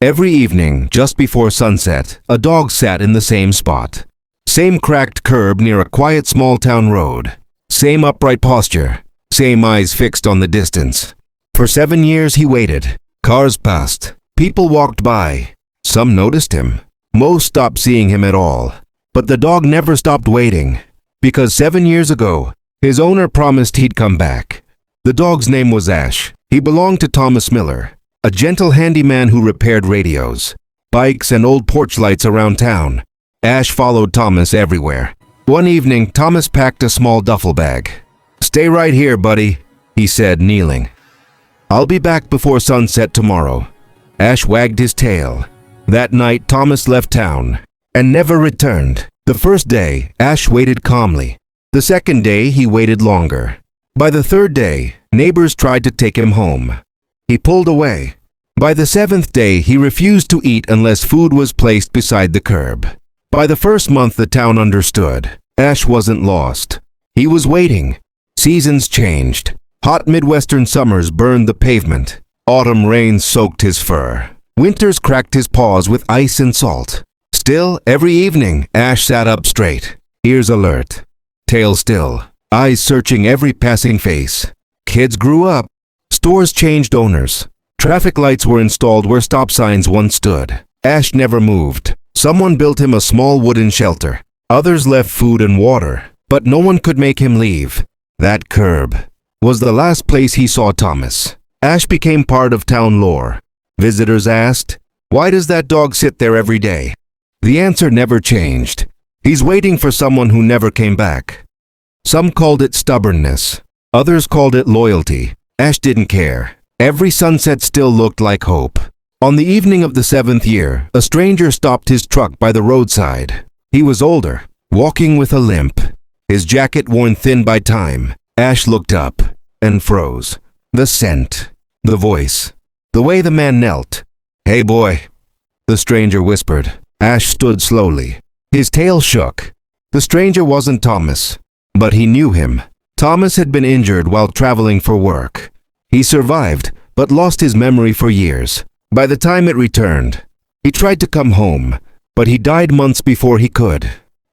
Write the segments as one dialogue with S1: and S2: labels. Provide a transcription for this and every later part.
S1: Every evening, just before sunset, a dog sat in the same spot. Same cracked curb near a quiet small-town road. Same upright posture. Same eyes fixed on the distance. For 7 years he waited. Cars passed. People walked by. Some noticed him. Most stopped seeing him at all. But the dog never stopped waiting. Because 7 years ago, his owner promised he'd come back. The dog's name was Ash. He belonged to Thomas Miller, a gentle handyman who repaired radios, bikes, and old porch lights around town. Ash followed Thomas everywhere. One evening, Thomas packed a small duffel bag. "Stay right here, buddy," he said, kneeling. "I'll be back before sunset tomorrow." Ash wagged his tail. That night, Thomas left town and never returned. The first day, Ash waited calmly. The second day, he waited longer. By the third day, neighbors tried to take him home. He pulled away. By the seventh day, he refused to eat unless food was placed beside the curb. By the first month, the town understood. Ash wasn't lost. He was waiting. Seasons changed. Hot Midwestern summers burned the pavement. Autumn rains soaked his fur. Winters cracked his paws with ice and salt. Still, every evening, Ash sat up straight, ears alert, tail still, eyes searching every passing face. Kids grew up. Stores changed owners. Traffic lights were installed where stop signs once stood. Ash never moved. Someone built him a small wooden shelter. Others left food and water, but no one could make him leave. That curb was the last place he saw Thomas. Ash became part of town lore. Visitors asked, "Why does that dog sit there every day?" The answer never changed. He's waiting for someone who never came back. Some called it stubbornness. Others called it loyalty. Ash didn't care. Every sunset still looked like hope. On the evening of the 7th year, a stranger stopped his truck by the roadside. He was older, walking with a limp, his jacket worn thin by time. Ash looked up and froze. The scent, the voice, the way the man knelt. "Hey boy," the stranger whispered. Ash stood slowly. His tail shook. The stranger wasn't Thomas, but he knew him. Thomas had been injured while traveling for work. He survived, but lost his memory for years. By the time it returned, he tried to come home, but he died months before he could.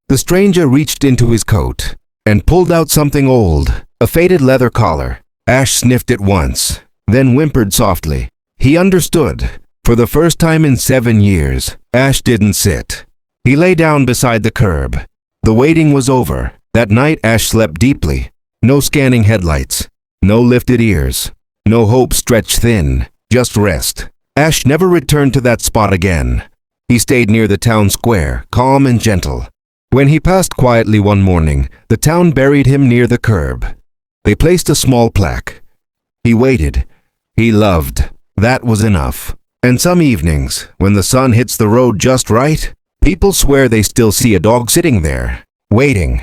S1: The stranger reached into his coat and pulled out something old, a faded leather collar. Ash sniffed it once, then whimpered softly. He understood. For the first time in 7 years, Ash didn't sit. He lay down beside the curb. The waiting was over. That night, Ash slept deeply. No scanning headlights, no lifted ears, no hope stretched thin, just rest. Ash never returned to that spot again. He stayed near the town square, calm and gentle. When he passed quietly one morning, the town buried him near the curb. They placed a small plaque. He waited. He loved. That was enough. And some evenings, when the sun hits the road just right, people swear they still see a dog sitting there, waiting.